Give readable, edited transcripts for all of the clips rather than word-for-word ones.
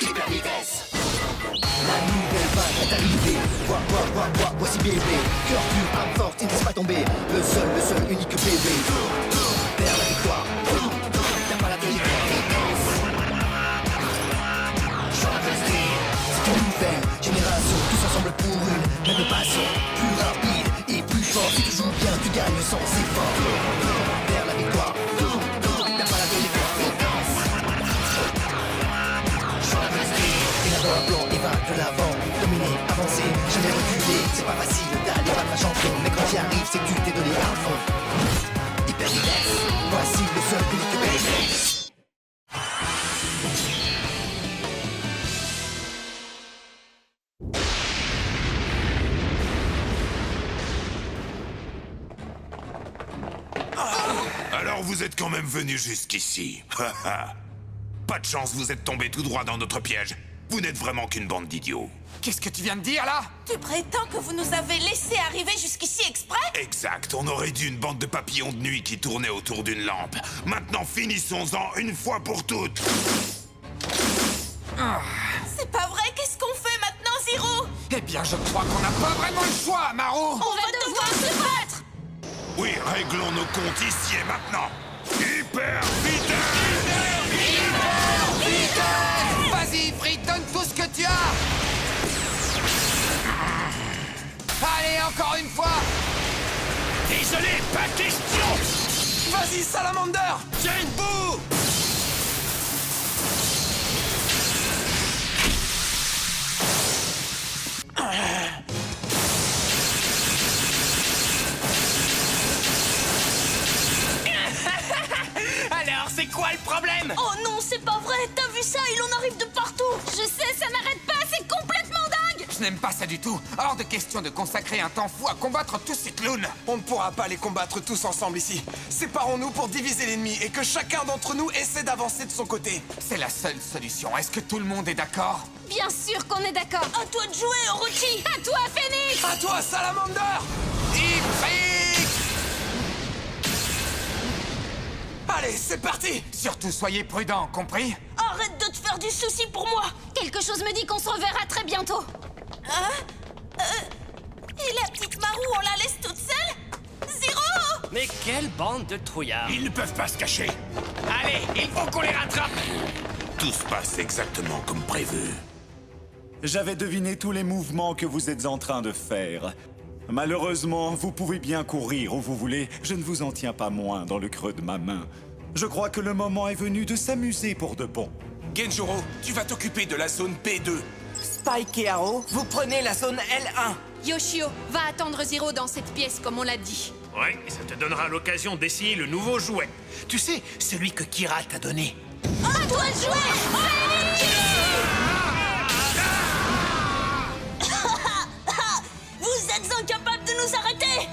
hyper vitesse. La nouvelle vague est arrivée. Voici bébé. Cœur pur, âme forte, il ne laisse pas tomber. Le seul, unique bébé. Vers la victoire. T'as pas la télévision. C'est une nouvelle génération, tous ensemble pour une même passion. Plus rapide et plus fort. Si tu joues bien, tu gagnes sans effort. Vers la victoire. T'as pas la télévision. Dans un plan et va de l'avant, dominer, avancer, jamais reculer. C'est pas facile d'aller battre la champion, mais quand j'y arrive, c'est que tu t'es donné à fond. Hyper vitesse, voici le seul unique bébé. Alors vous êtes quand même venu jusqu'ici. Pas de chance, vous êtes tombé tout droit dans notre piège. Vous n'êtes vraiment qu'une bande d'idiots. Qu'est-ce que tu viens de dire, là? Tu prétends que vous nous avez laissé arriver jusqu'ici exprès? Exact, on aurait dû une bande de papillons de nuit qui tournaient autour d'une lampe. Maintenant, finissons-en une fois pour toutes. C'est pas vrai, qu'est-ce qu'on fait maintenant, Zero? Eh bien, je crois qu'on n'a pas vraiment le choix, Maro. On va devoir se battre! Oui, réglons nos comptes ici et maintenant. Hyper vitesse! Vas-y, Frick, donne tout ce que tu as. Allez, encore une fois. Désolé, pas de question. Vas-y, Salamander. Tiens debout. Alors, c'est quoi le problème? Oh non, c'est pas vrai! T'as vu ça? Il en arrive de partout! Je sais, ça n'arrête pas! C'est complètement dingue! Je n'aime pas ça du tout. Hors de question de consacrer un temps fou à combattre tous ces clowns. On ne pourra pas les combattre tous ensemble ici. Séparons-nous pour diviser l'ennemi et que chacun d'entre nous essaie d'avancer de son côté. C'est la seule solution. Est-ce que tout le monde est d'accord? Bien sûr qu'on est d'accord! À toi de jouer, Orochi! À toi, Phoenix! À toi, Salamander! Ifrit! Allez, c'est parti! Surtout soyez prudents, compris? Arrête de te faire du souci pour moi! Quelque chose me dit qu'on se reverra très bientôt. Hein? Et la petite Marou, on la laisse toute seule? Zero! Mais quelle bande de trouillards! Ils ne peuvent pas se cacher. Allez, il faut qu'on les rattrape! Tout se passe exactement comme prévu. J'avais deviné tous les mouvements que vous êtes en train de faire. Malheureusement, vous pouvez bien courir où vous voulez, je ne vous en tiens pas moins dans le creux de ma main. Je crois que le moment est venu de s'amuser pour de bon. Genjuro, tu vas t'occuper de la zone P2. Spike et Haro, vous prenez la zone L1. Yoshio, va attendre Zero dans cette pièce comme on l'a dit. Ouais, ça te donnera l'occasion d'essayer le nouveau jouet. Tu sais, celui que Kira t'a donné. À toi de jouer! Vous êtes incapables de nous arrêter!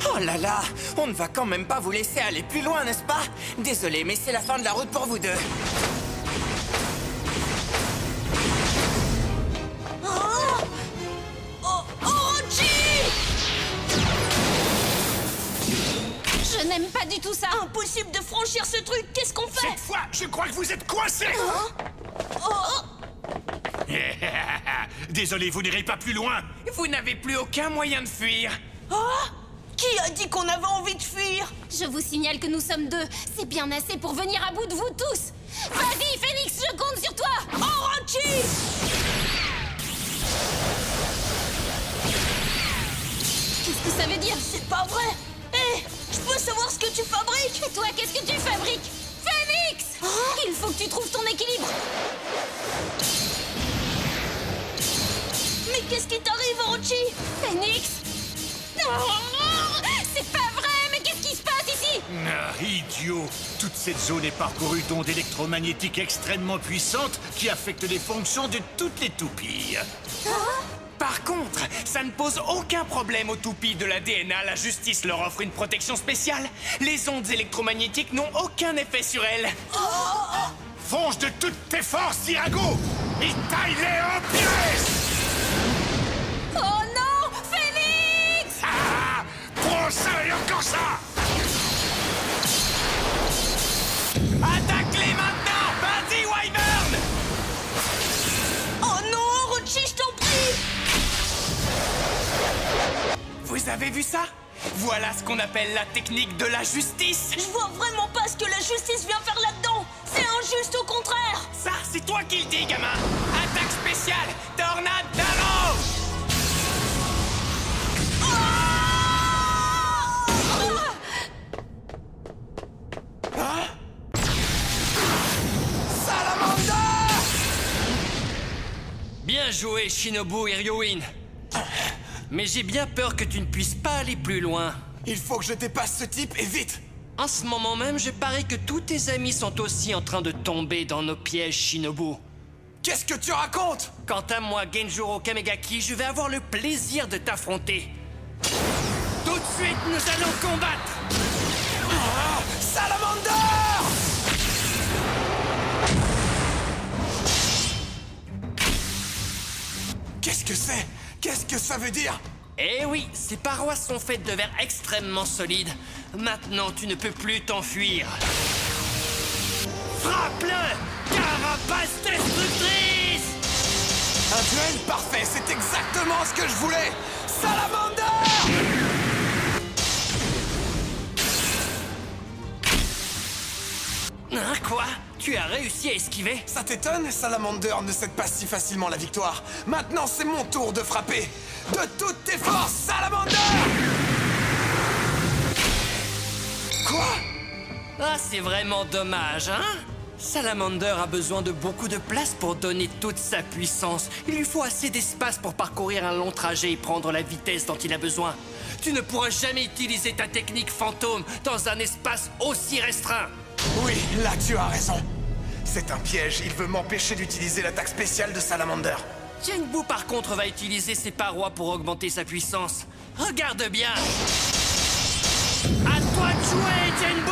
Oh là là, on ne va quand même pas vous laisser aller plus loin, n'est-ce pas? Désolé, mais c'est la fin de la route pour vous deux. Orochi! Je n'aime pas du tout ça! Impossible de franchir ce truc! Qu'est-ce qu'on fait? Cette fois, je crois que vous êtes coincés. Désolé, vous n'irez pas plus loin. Vous n'avez plus aucun moyen de fuir. Qui a dit qu'on avait envie de fuir? Je vous signale que nous sommes deux. C'est bien assez pour venir à bout de vous tous. Vas-y, Phoenix, je compte sur toi. Orochi! Qu'est-ce que ça veut dire? C'est pas vrai! Hé! Je peux savoir ce que tu fabriques? Et toi, qu'est-ce que tu fabriques? Phoenix! Il faut que tu trouves ton équilibre. Mais qu'est-ce qui t'arrive, Orochi? Phoenix! C'est pas vrai, mais qu'est-ce qui se passe ici? Ah, idiot! Toute cette zone est parcourue d'ondes électromagnétiques extrêmement puissantes qui affectent les fonctions de toutes les toupies. Par contre, ça ne pose aucun problème aux toupies de la DNA. La justice leur offre une protection spéciale. Les ondes électromagnétiques n'ont aucun effet sur elles. Fonce de toutes tes forces, Irago, et taille-les en pièces. Oh non! Phoenix! Ah! Prends ça et encore ça. Attaque-les maintenant! Vas-y, Wyvern! avez vu ça? Voilà ce qu'on appelle la technique de la justice. Je vois vraiment pas ce que la justice vient faire là-dedans. C'est injuste au contraire. Ça, c'est toi qui le dis, gamin. Attaque spéciale, Tornade d'Arrow. Bien joué, Shinobu et Ryuin. Mais j'ai bien peur que tu ne puisses pas aller plus loin. Il faut que je dépasse ce type et vite. En ce moment même, je parie que tous tes amis sont aussi en train de tomber dans nos pièges, Shinobu. Qu'est-ce que tu racontes? Quant à moi, Genjuro Kamegaki, je vais avoir le plaisir de t'affronter. Tout de suite, nous allons combattre. Salamander! Qu'est-ce que c'est? Qu'est-ce que ça veut dire? Eh oui, ces parois sont faites de verre extrêmement solide. Maintenant, tu ne peux plus t'enfuir. Frappe-le! Carapace destructrice! Un duel parfait, c'est exactement ce que je voulais! Salamander! Hein, quoi? Tu as réussi à esquiver? Ça t'étonne? Salamander ne cède pas si facilement la victoire. Maintenant, c'est mon tour de frapper. De toutes tes forces, Salamander! Quoi? Ah, c'est vraiment dommage, hein? Salamander a besoin de beaucoup de place pour donner toute sa puissance. Il lui faut assez d'espace pour parcourir un long trajet et prendre la vitesse dont il a besoin. Tu ne pourras jamais utiliser ta technique fantôme dans un espace aussi restreint. Oui, là tu as raison. C'est un piège, il veut m'empêcher d'utiliser l'attaque spéciale de Salamander. Genbu par contre va utiliser ses parois pour augmenter sa puissance. Regarde bien. À toi de jouer, Genbu!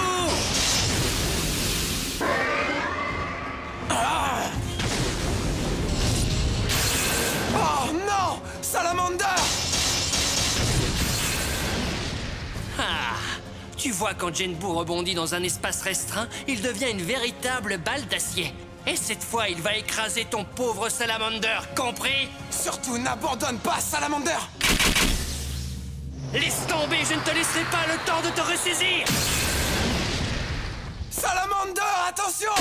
Oh non! Salamander! Ah! Tu vois, quand Genbu rebondit dans un espace restreint, il devient une véritable balle d'acier. Et cette fois, il va écraser ton pauvre Salamander, compris? Surtout, n'abandonne pas, Salamander! Laisse tomber, je ne te laisserai pas le temps de te ressaisir! Salamander, attention!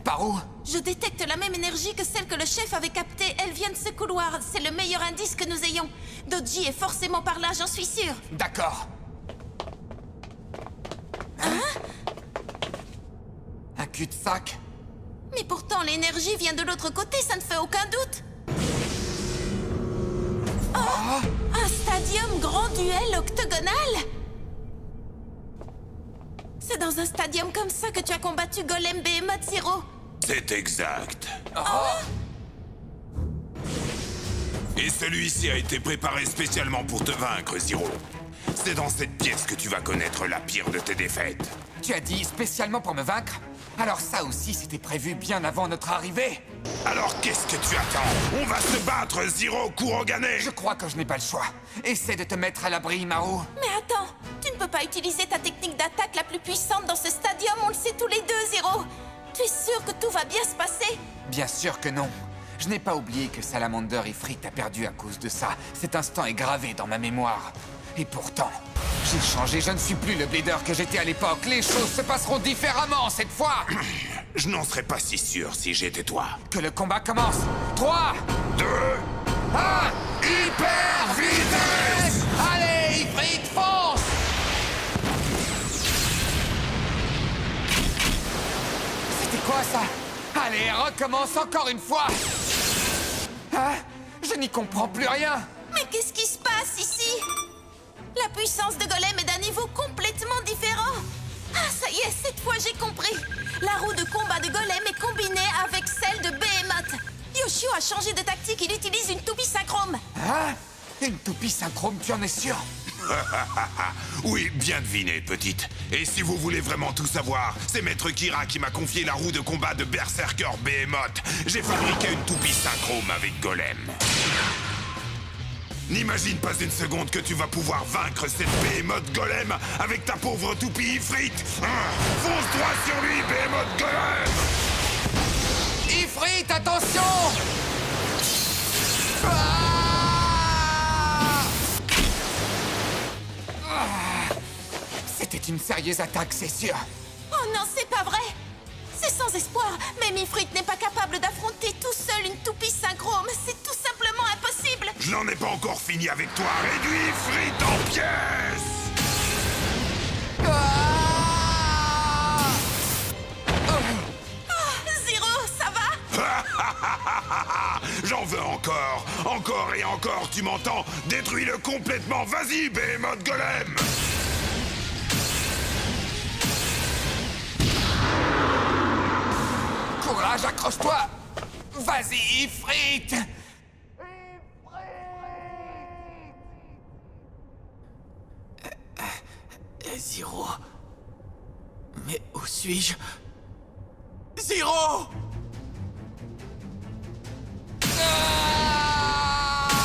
Par où? Je détecte la même énergie que celle que le chef avait captée. Elle vient de ce couloir. C'est le meilleur indice que nous ayons. Doji est forcément par là, j'en suis sûre. D'accord. Un cul-de-sac? Mais pourtant, l'énergie vient de l'autre côté, ça ne fait aucun doute. Oh! Un stadium grand duel octogonal? C'est dans un stadium comme ça que tu as combattu Golem Behemoth Zero. C'est exact. Et celui-ci a été préparé spécialement pour te vaincre, Zero. C'est dans cette pièce que tu vas connaître la pire de tes défaites. Tu as dit spécialement pour me vaincre? Alors ça aussi, c'était prévu bien avant notre arrivée. Alors qu'est-ce que tu attends? On va se battre, Zero Kurogane! Je crois que je n'ai pas le choix. Essaie de te mettre à l'abri, Maru. Mais attends, tu ne peux pas utiliser ta technique d'attaque la plus puissante dans ce stadium, on le sait tous les deux, Zero. Tu es sûr que tout va bien se passer? Bien sûr que non. Je n'ai pas oublié que Salamander et Frit a perdu à cause de ça. Cet instant est gravé dans ma mémoire. Et pourtant, j'ai changé, je ne suis plus le bleeder que j'étais à l'époque. Les choses se passeront différemment cette fois. Je n'en serais pas si sûr si j'étais toi. Que le combat commence. 3, 2, 1, hyper vitesse! Allez, Frit, fonce! C'était quoi ça? Allez, recommence encore une fois! Hein? Je n'y comprends plus rien! Mais qu'est-ce qui se passe ici? La puissance de Golem est d'un niveau complètement différent. Ah, ça y est, cette fois j'ai compris. La roue de combat de Golem est combinée avec celle de Behemoth. Yoshio a changé de tactique, il utilise une toupie synchrome. Hein? Une toupie synchrome, tu en es sûr? Oui, bien deviné, petite. Et si vous voulez vraiment tout savoir, c'est Maître Kira qui m'a confié la roue de combat de Berserker Behemoth. J'ai fabriqué une toupie synchrome avec Golem. N'imagine pas une seconde que tu vas pouvoir vaincre cette Behemoth Golem avec ta pauvre toupie Ifrit. Fonce droit sur lui, Behemoth Golem! Ifrit, attention! C'était une sérieuse attaque, c'est sûr. Oh non, c'est pas vrai! C'est sans espoir. Même Ifrit n'est pas capable d'affronter tout seul une toupie synchrome. C'est tout simplement impossible. Je n'en ai pas encore fini avec toi. Réduis Ifrit en pièces! Zero, ça va? J'en veux encore! Encore et encore, tu m'entends? Détruis-le complètement! Vas-y, Behemoth Golem! Courage, accroche-toi! Vas-y, Ifrit! Zero. Mais où suis-je? Zero!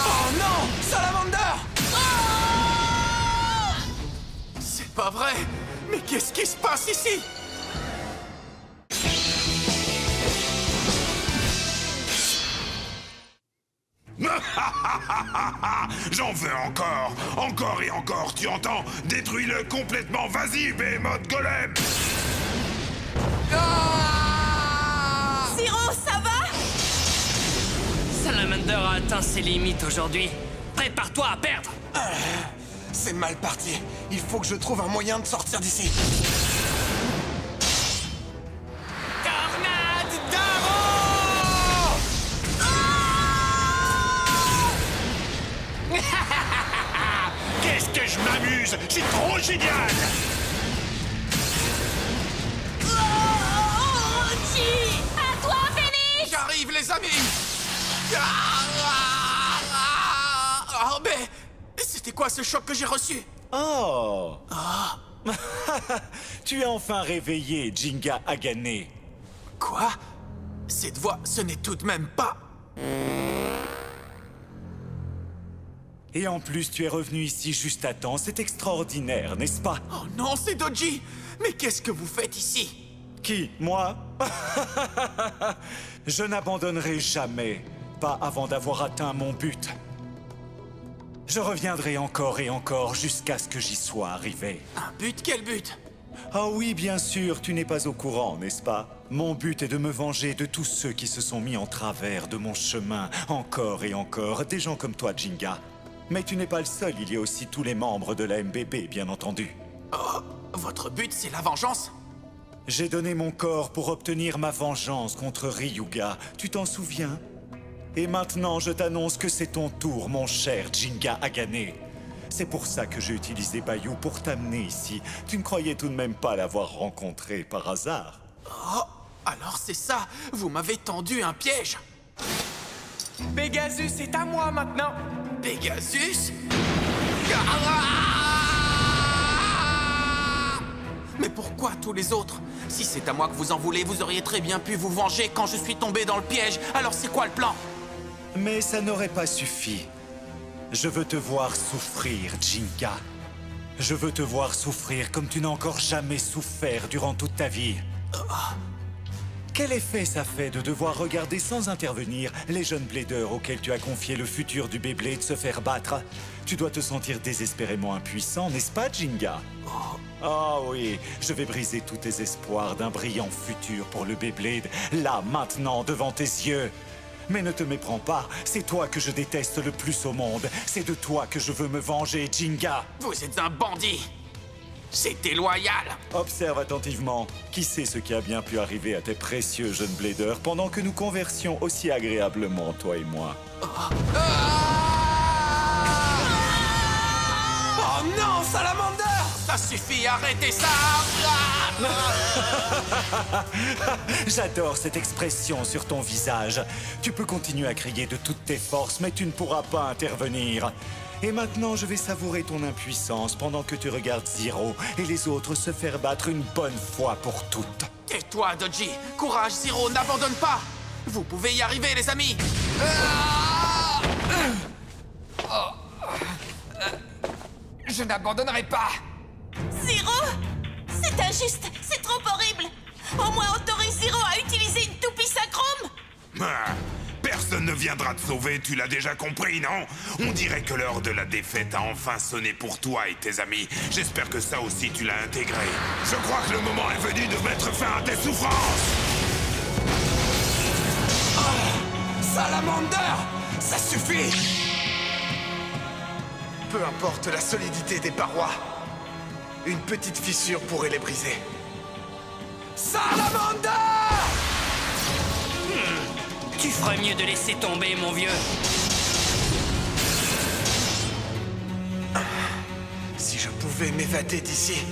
Oh non! Salamander! C'est pas vrai! Mais qu'est-ce qui se passe ici? J'en veux encore! Encore et encore, tu entends? Détruis-le complètement! Vas-y, Behemoth Golem! Zero, ça va? Salamander a atteint ses limites aujourd'hui. Prépare-toi à perdre. C'est mal parti. Il faut que je trouve un moyen de sortir d'ici. Tornade d'Arrow! Qu'est-ce que je m'amuse! C'est trop génial! À toi, Phoenix! J'arrive, les amis! Oh, mais c'était quoi ce choc que j'ai reçu? Oh! Tu es enfin réveillé, Jinga Agane. Quoi? Cette voix, ce n'est tout de même pas... Et en plus, tu es revenu ici juste à temps. C'est extraordinaire, n'est-ce pas? Oh non, c'est Dodgy! Mais qu'est-ce que vous faites ici? Qui? Moi? Je n'abandonnerai jamais. Pas avant d'avoir atteint mon but. Je reviendrai encore et encore jusqu'à ce que j'y sois arrivé. Un but? Quel but? Ah oui, bien sûr, tu n'es pas au courant, n'est-ce pas? Mon but est de me venger de tous ceux qui se sont mis en travers de mon chemin, encore et encore, des gens comme toi, Jinga. Mais tu n'es pas le seul, il y a aussi tous les membres de la MBB, bien entendu. Oh, votre but, c'est la vengeance? J'ai donné mon corps pour obtenir ma vengeance contre Ryuga, tu t'en souviens? Et maintenant, je t'annonce que c'est ton tour, mon cher Jinga Agane. C'est pour ça que j'ai utilisé Bayou pour t'amener ici. Tu ne croyais tout de même pas l'avoir rencontré par hasard? Oh, alors c'est ça! Vous m'avez tendu un piège! Pegasus est à moi maintenant. Pegasus? Mais pourquoi tous les autres? Si c'est à moi que vous en voulez, vous auriez très bien pu vous venger quand je suis tombé dans le piège. Alors c'est quoi le plan? Mais ça n'aurait pas suffi. Je veux te voir souffrir, Jinga. Je veux te voir souffrir comme tu n'as encore jamais souffert durant toute ta vie. Quel effet ça fait de devoir regarder sans intervenir les jeunes bladers auxquels tu as confié le futur du Beyblade se faire battre? Tu dois te sentir désespérément impuissant, n'est-ce pas, Jinga? Ah oui, je vais briser tous tes espoirs d'un brillant futur pour le Beyblade, là, maintenant, devant tes yeux. Mais ne te méprends pas, c'est toi que je déteste le plus au monde. C'est de toi que je veux me venger, Jinga. Vous êtes un bandit! C'est déloyal! Observe attentivement. Qui sait ce qui a bien pu arriver à tes précieux jeunes bladers pendant que nous conversions aussi agréablement, toi et moi? Oh non, Salamander! Ça suffit, arrêtez ça! J'adore cette expression sur ton visage. Tu peux continuer à crier de toutes tes forces, mais tu ne pourras pas intervenir. Et maintenant, je vais savourer ton impuissance pendant que tu regardes Zero et les autres se faire battre une bonne fois pour toutes. Tais-toi, Dodgy! Courage, Zero, n'abandonne pas! Vous pouvez y arriver, les amis! Je n'abandonnerai pas! Zero? C'est injuste, c'est trop horrible. Au moins autorise Zero à utiliser une toupie synchrome. Ah, personne ne viendra te sauver, tu l'as déjà compris, non? On dirait que l'heure de la défaite a enfin sonné pour toi et tes amis. J'espère que ça aussi tu l'as intégré. Je crois que le moment est venu de mettre fin à tes souffrances. Salamander! Ça suffit! Peu importe la solidité des parois, une petite fissure pourrait les briser. Salamander! Tu ferais mieux de laisser tomber, mon vieux. Si je pouvais m'évader d'ici.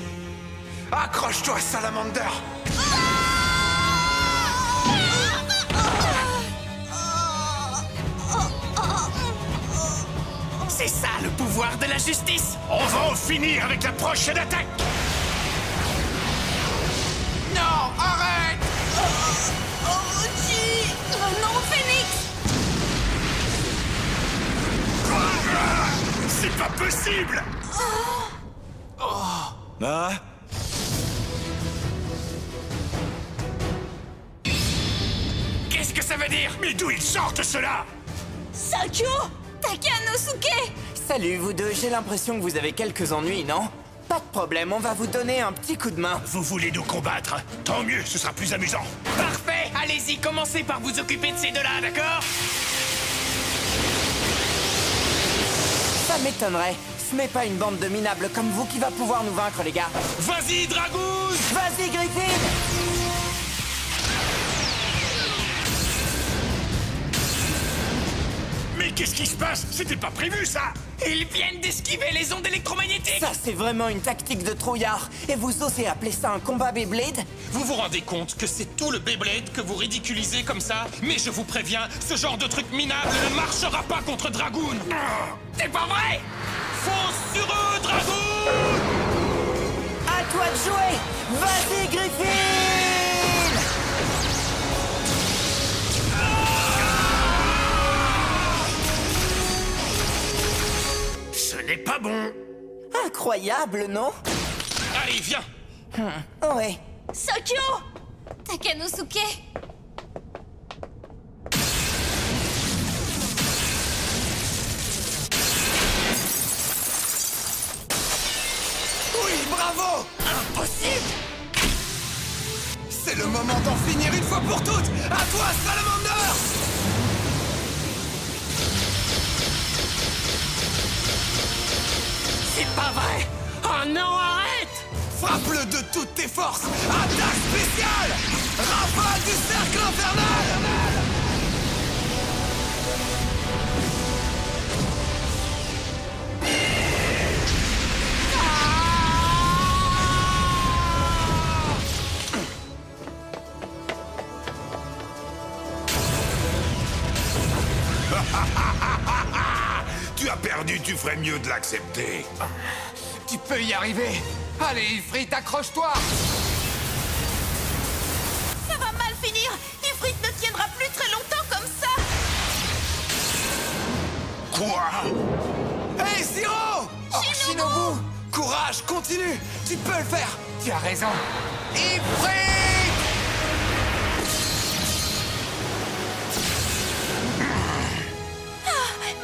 Accroche-toi, Salamander! C'est ça le pouvoir de la justice. On va en finir avec la prochaine attaque. Non, arrête. Non, Phoenix! C'est pas possible. Ah? Qu'est-ce que ça veut dire? Mais d'où ils sortent cela? Sakyo! Takanosuke! Salut vous deux, j'ai l'impression que vous avez quelques ennuis, non? Pas de problème, on va vous donner un petit coup de main. Vous voulez nous combattre? Tant mieux, ce sera plus amusant. Parfait. Allez-y, commencez par vous occuper de ces deux-là, d'accord? Ça m'étonnerait. Ce n'est pas une bande de minables comme vous qui va pouvoir nous vaincre, les gars. Vas-y, Dragoon! Vas-y, Griffin! Mais qu'est-ce qui se passe? C'était pas prévu, ça! Ils viennent d'esquiver les ondes électromagnétiques! Ça, c'est vraiment une tactique de trouillard. Et vous osez appeler ça un combat Beyblade? Vous vous rendez compte que c'est tout le Beyblade que vous ridiculisez comme ça? Mais je vous préviens, ce genre de truc minable ne marchera pas contre Dragoon! C'est pas vrai! Fonce sur eux, Dragoon! À toi de jouer! Vas-y, Griffin! Ce n'est pas bon. Incroyable, non? Allez, viens! Ouais. Sakyo! Takanosuke! Oui, bravo! Impossible! C'est le moment d'en finir une fois pour toutes! À toi, Salamander! C'est pas vrai! Oh non, arrête! Frappe-le de toutes tes forces! Attaque spéciale! Rafale du cercle infernal! Tu as perdu, tu ferais mieux de l'accepter. Tu peux y arriver. Allez, Ifrit, accroche-toi. Ça va mal finir! Ifrit ne tiendra plus très longtemps comme ça! Quoi? Hey, Zero! Shinobu! Courage, continue! Tu peux le faire! Tu as raison. Ifrit!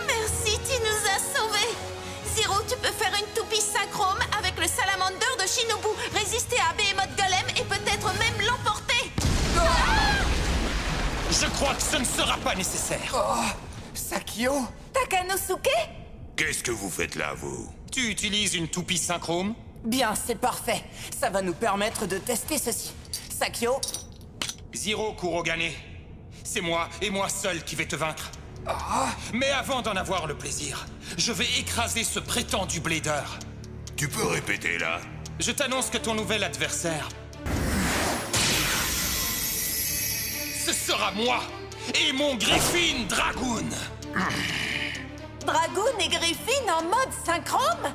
Merci, tu nous as sauvés! Zero, tu peux faire une toupie synchrome avec le salamander de Shinobu, résister à Behemoth Golem et peut-être même l'emporter! Je crois que ce ne sera pas nécessaire. Oh, Sakyo? Takanosuke? Qu'est-ce que vous faites là, vous? Tu utilises une toupie synchrome? Bien, c'est parfait. Ça va nous permettre de tester ceci. Sakyo? Zero Kurogane. C'est moi, et moi seul, qui vais te vaincre. Mais avant d'en avoir le plaisir, je vais écraser ce prétendu blader. Tu peux répéter, là? Je t'annonce que ton nouvel adversaire... ce sera moi et mon Griffin Dragoon. Dragoon et Griffin en mode synchrome?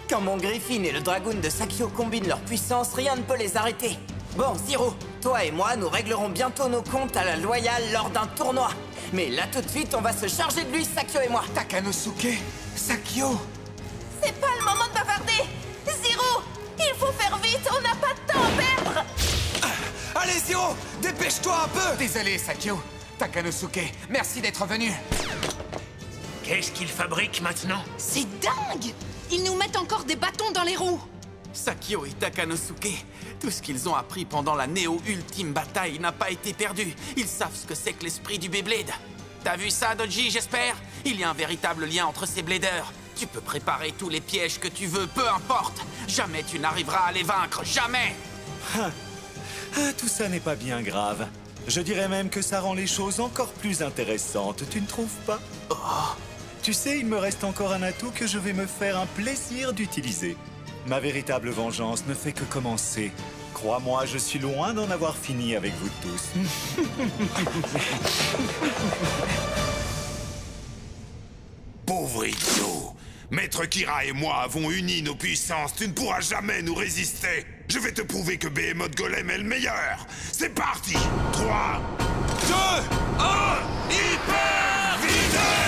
Quand mon Griffin et le Dragoon de Sakyo combinent leurs puissances, rien ne peut les arrêter. Bon, Zero, toi et moi, nous réglerons bientôt nos comptes à la loyale lors d'un tournoi. Mais là, tout de suite, on va se charger de lui, Sakyo et moi. Takanosuke? Sakyo? C'est pas le moment de bavarder! Zero, il faut faire vite, on n'a pas de temps à perdre! Allez, Zero! Dépêche-toi un peu! Désolé, Sakio. Takanosuke, merci d'être venu. Qu'est-ce qu'il fabrique maintenant? C'est dingue! Ils nous mettent encore des bâtons dans les roues. Sakio et Takanosuke, tout ce qu'ils ont appris pendant la Néo-Ultime bataille n'a pas été perdu. Ils savent ce que c'est que l'esprit du Beyblade. T'as vu ça, Dodgy, j'espère? Il y a un véritable lien entre ces bladers. Tu peux préparer tous les pièges que tu veux, peu importe. Jamais tu n'arriveras à les vaincre, jamais! Tout ça n'est pas bien grave. Je dirais même que ça rend les choses encore plus intéressantes, tu ne trouves pas? Tu sais, il me reste encore un atout que je vais me faire un plaisir d'utiliser. Ma véritable vengeance ne fait que commencer. Crois-moi, je suis loin d'en avoir fini avec vous tous. Pauvre idiot! Maître Kira et moi avons uni nos puissances. Tu ne pourras jamais nous résister. Je vais te prouver que Behemoth Golem est le meilleur. C'est parti! 3, 2, 1, hyper vitesse!